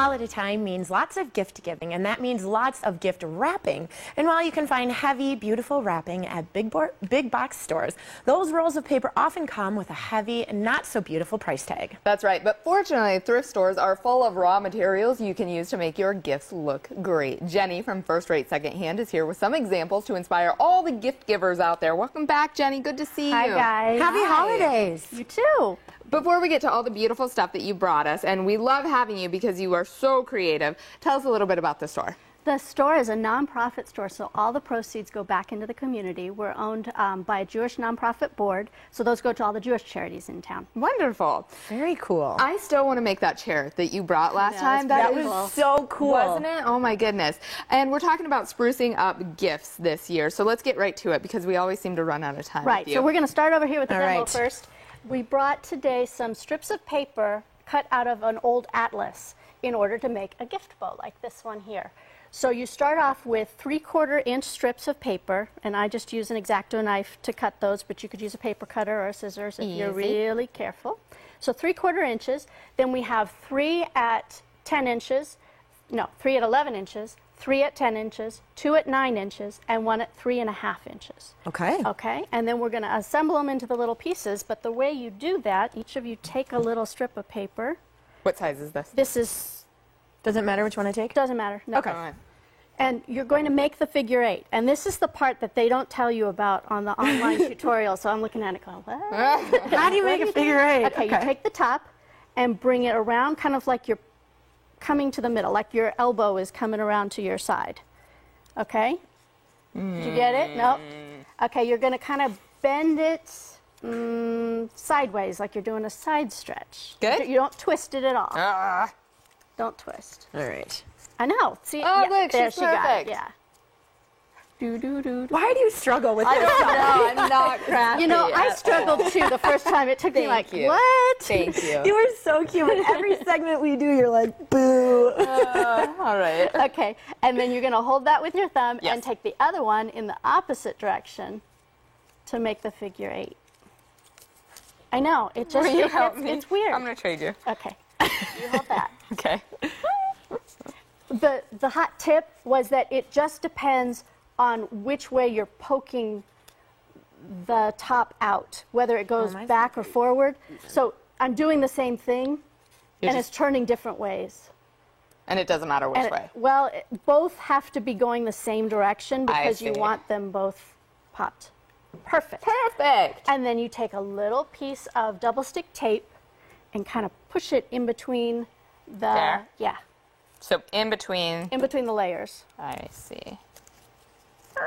Holiday time means lots of gift giving, and that means lots of gift wrapping. And while you can find heavy, beautiful wrapping at big box stores, those rolls of paper often come with a heavy, not so beautiful price tag. That's right, but fortunately, thrift stores are full of raw materials you can use to make your gifts look great. Jenny from First Rate Secondhand is here with some examples to inspire all the gift givers out there. Welcome back, Jenny. Good to see you. Hi, guys. Happy holidays. You too. Before we get to all the beautiful stuff that you brought us, and we love having you because you are so creative, tell us a little bit about the store. The store is a nonprofit store, so all the proceeds go back into the community. We're owned by a Jewish nonprofit board, so those go to all the Jewish charities in town. Wonderful. Very cool. I still want to make that chair that you brought last time. That was so cool. Wasn't it? Oh my goodness. And we're talking about sprucing up gifts this year, so let's get right to it because we always seem to run out of time. Right, so we're going to start over here with the All demo right. first. We brought today some strips of paper cut out of an old atlas in order to make a gift bow like this one here. So you start off with 3/4 inch strips of paper, and I just use an X-Acto knife to cut those, but you could use a paper cutter or a scissors if you're really careful. So 3/4 inches. Then we have 3 at 10 inches, no, 3 at 11 inches, 3 at 10 inches, 2 at 9 inches, and 1 at 3.5 inches. Okay. Okay, and then we're going to assemble them into the little pieces, but the way you do that, each of you take a little strip of paper. What size is this? This is, Doesn't matter which one I take? doesn't matter. No. Okay. And you're going to make the figure 8. And this is the part that they don't tell you about on the online tutorial, so I'm looking at it going, what? How do you make a figure 8? Okay, you take the top and bring it around kind of like you're coming to the middle, like your elbow is coming around to your side. Okay? Did you get it? No? Okay, you're going to kind of bend it sideways, like you're doing a side stretch. Good. You don't twist it at all. Don't twist. All right. I know. See? Oh, yeah, look, there she's she got perfect. it. Yeah. Do, do, do, do. Why do you struggle with this? No, I'm not crafty. You know, I struggled too the first time. It took me like, Thank you. what? Thank you. You are so cute. In every segment we do, you're like, boo. All right. Okay, and then you're going to hold that with your thumb Yes. and take the other one in the opposite direction to make the figure 8. I know, it just Will you help me? it's weird. I'm going to trade you. Okay, you hold that. Okay. The hot tip was that it just depends on which way you're poking the top out, whether it goes back or forward. So I'm doing the same thing, and it's turning different ways. And it doesn't matter which And way. well, both have to be going the same direction because you see. want them both popped. Perfect. Perfect. And then you take a little piece of double stick tape and kind of push it in between the There? yeah, So in between, in between the layers. I see.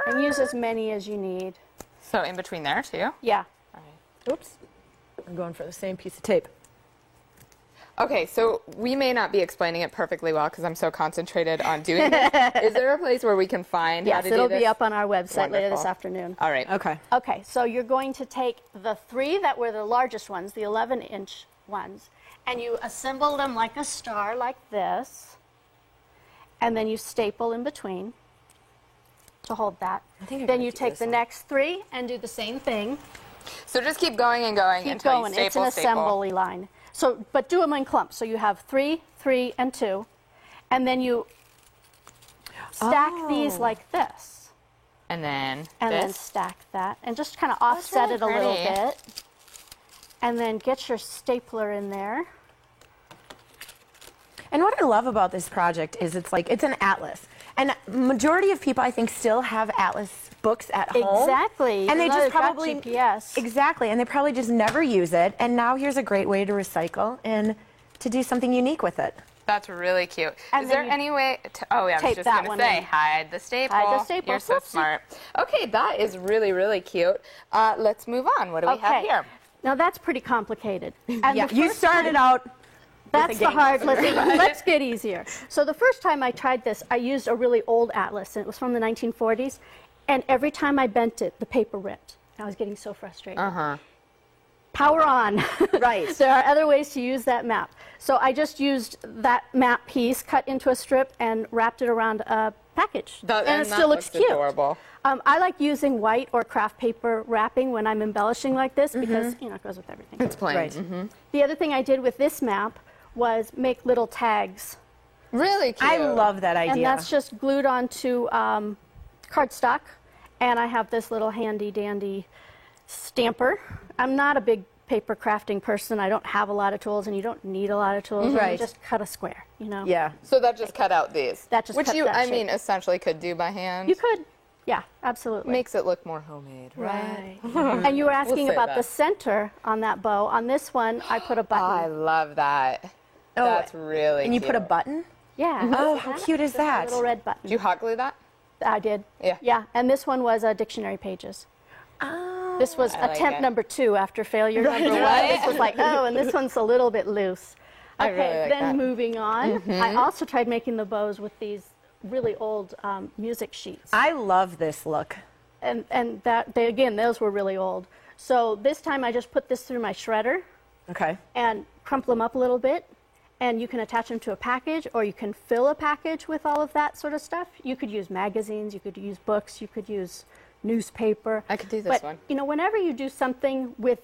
And use as many as you need. So in between there too? Yeah. All right. Oops. I'm going for the same piece of tape. Okay, so we may not be explaining it perfectly well because I'm so concentrated on doing it. Is there a place where we can find how Yes, to do it'll this? be up on our website later this Wonderful. afternoon. All right. Okay. Okay, so you're going to take the 3 that were the largest ones, the 11-inch ones, and you assemble them like a star like this, and then you staple in between to hold that. think I'm Then gonna you do take this the one. next 3 and do the same thing. So just keep going and going Keep until going. you It's an staple. assembly line. So, but do them in clumps. So you have 3, 3, and 2, and then you stack these like this. And then And then this. stack that, and just kind of offset really it a little pretty. bit. And then get your stapler in there. And what I love about this project is it's an atlas. And majority of people, I think, still have atlas books at home. Exactly. And they even though just they've got probably GPS. Exactly, and they probably just never use it. And now here's a great way to recycle and to do something unique with it. That's really cute. And Is then there you any way to, oh yeah, I was tape just that going to one say, in. hide the staple. Hide the staple. You're so Whoopsie. smart. Okay, that is really, really cute. Let's move on. What do we have here? Now that's pretty complicated. And Yeah, the you first started time- out. That's the game. hard. Let's get easier. So the first time I tried this, I used a really old atlas, and it was from the 1940s. And every time I bent it, the paper ripped. I was getting so frustrated. Power on. Right. There are other ways to use that map. So I just used that map piece, cut into a strip, and wrapped it around a package. and it still looks cute. Adorable. I like using white or craft paper wrapping when I'm embellishing like this because, you know, it goes with everything. It's plain. Right. The other thing I did with this map was make little tags Really cute. I love that idea. And that's just glued onto cardstock. And I have this little handy dandy stamper. I'm not a big paper crafting person. I don't have a lot of tools, and you don't need a lot of tools. Right. You just cut a square, you know? Yeah. So that just cut out these. That just Which cut you, that I shape. mean, essentially could do by hand. You could. Yeah, absolutely. Makes it look more homemade, right? And you were asking say about that. the center on that bow. On this one, I put a button. I love that. Oh, That's really And you cute. put a button? Yeah. Oh, how cute is Just a that? little red button. Did you hot glue that? I did. Yeah. Yeah, and this one was dictionary pages. Oh. This was I like attempt it. number 2 after failure number 1. Right. This was like, oh, and this one's a little bit loose. I Okay, really like then that. moving on. I also tried making the bows with these really old music sheets. I love this look. And that again, those were really old. So this time I just put this through my shredder Okay. and crumple them up a little bit. And you can attach them to a package, or you can fill a package with all of that sort of stuff. You could use magazines, you could use books, you could use newspaper. I could do this but, one. You know, whenever you do something with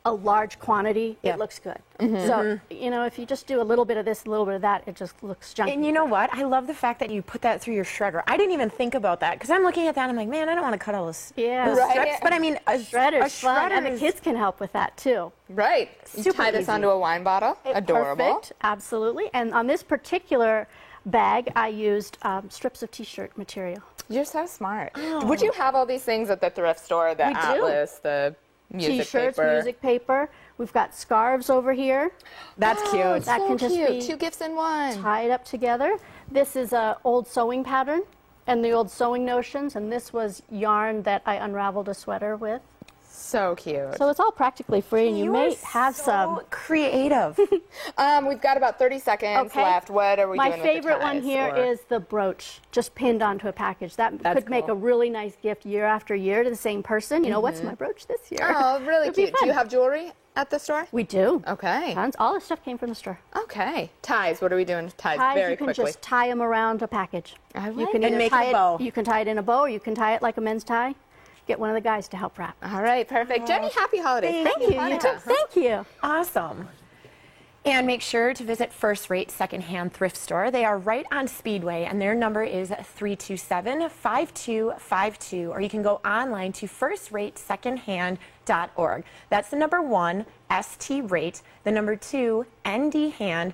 a large quantity, Yeah. it looks good. So, you know, if you just do a little bit of this, a little bit of that, it just looks junky. And you know what? I love the fact that you put that through your shredder. I didn't even think about that because I'm looking at that and I'm like, man, I don't want to cut all those, Yeah. those Right. strips. But I mean, a Shredder's fun, and the is- kids can help with that too. Right. You Super tie this easy. onto a wine bottle. Adorable. Perfect, absolutely. And on this particular bag, I used strips of T-shirt material. You're so smart. Would you have all these things at the thrift store? The We do. atlas, the music T-shirts, paper. music paper. We've got scarves over here. That's cute. That so can just cute. be 2 gifts in one. tied up together. This is an old sewing pattern and the old sewing notions, and this was yarn that I unraveled a sweater with. So cute. So it's all practically free, and you may are have so some. creative. We've got about 30 seconds Okay. left. What are we My doing with the favorite one ties, here or- is the brooch, just pinned onto a package. That That's could make cool. a really nice gift year after year to the same person. You know, what's my brooch this year? Oh, really It'd be cute. Do fun. you have jewelry at the store? We do. Okay. Tons. All the stuff came from the store. Okay. Ties. What are we doing with ties? Ties, Very you can quickly. just tie them around a package. I You like can it. either And make tie a bow. You can tie it in a bow, or you can tie it like a men's tie. Get one of the guys to help wrap. All right. Perfect. Jenny, happy holidays. Thank you. You too. Thank you. Awesome. And make sure to visit First Rate Secondhand Thrift Store. They are right on Speedway, and their number is 327-5252, or you can go online to firstratesecondhand.org. That's the number 1, ST-rate, the number 2, ndhand.org.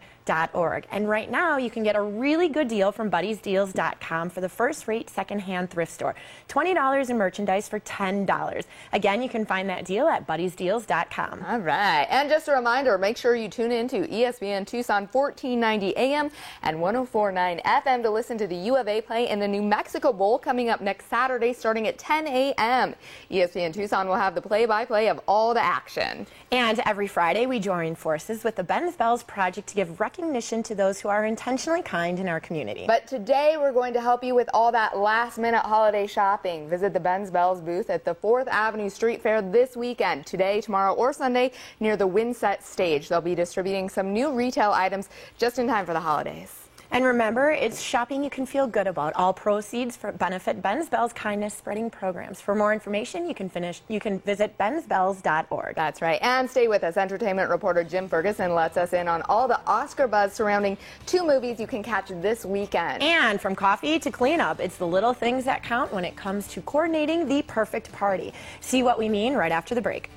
And right now, you can get a really good deal from Buddy'sDeals.com for the First Rate Secondhand Thrift Store. $20 in merchandise for $10. Again, you can find that deal at Buddy'sDeals.com. All right. And just a reminder, make sure you tune in to ESPN Tucson 1490 AM and 104.9 FM to listen to the U of A play in the New Mexico Bowl coming up next Saturday starting at 10 a.m. ESPN Tucson will have the play-by-play of all the action. And every Friday, we join forces with the Ben's Bells Project to give recognition to those who are intentionally kind in our community. But today we're going to help you with all that last-minute holiday shopping. Visit the Ben's Bells booth at the 4th Avenue Street Fair this weekend, today, tomorrow, or Sunday, near the Windset stage. They'll be distributing some new retail items just in time for the holidays. And remember, it's shopping you can feel good about. All proceeds benefit Ben's Bells Kindness Spreading Programs. For more information, you can visit bensbells.org. That's right. And stay with us. Entertainment reporter Jim Ferguson lets us in on all the Oscar buzz surrounding 2 movies you can catch this weekend. And from coffee to cleanup, it's the little things that count when it comes to coordinating the perfect party. See what we mean right after the break.